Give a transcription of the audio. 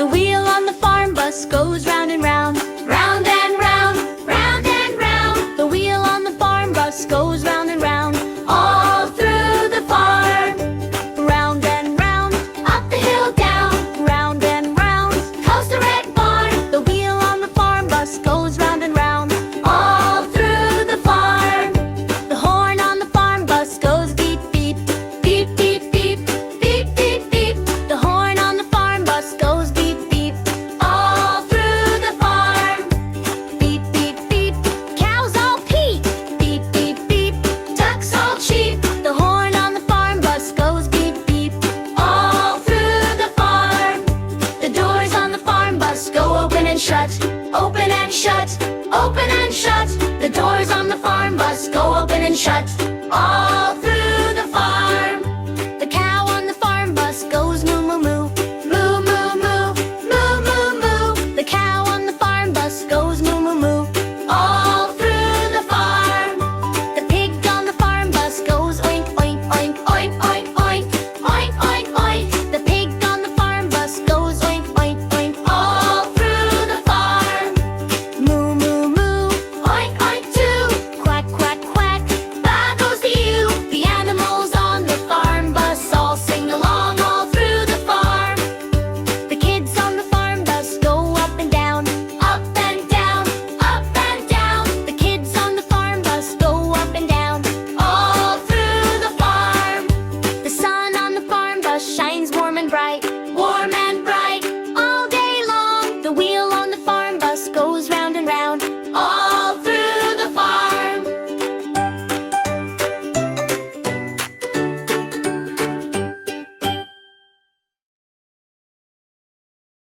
The wheel on the farm bus goes round and round, round and round, round and round. The wheel on the farm bus goes round and round, all through the farm. Round and round, up the hill, down, round and round, coast the red barn. The wheel on the farm bus goes round and round, all through the farm. The horn on the farm bus goes beep, beep, beep, beep, beep, beep, beep, beep. The horn on the farm bus goes beep, beep, all through the farm. Beep, beep, beep, cows all peep, beep, beep, beep, ducks all cheep. The horn on the farm bus goes beep, beep, all through the farm. The doors on the farm bus go open and shut, open and shut, open and shut. The doors on the farm bus go open and shut, all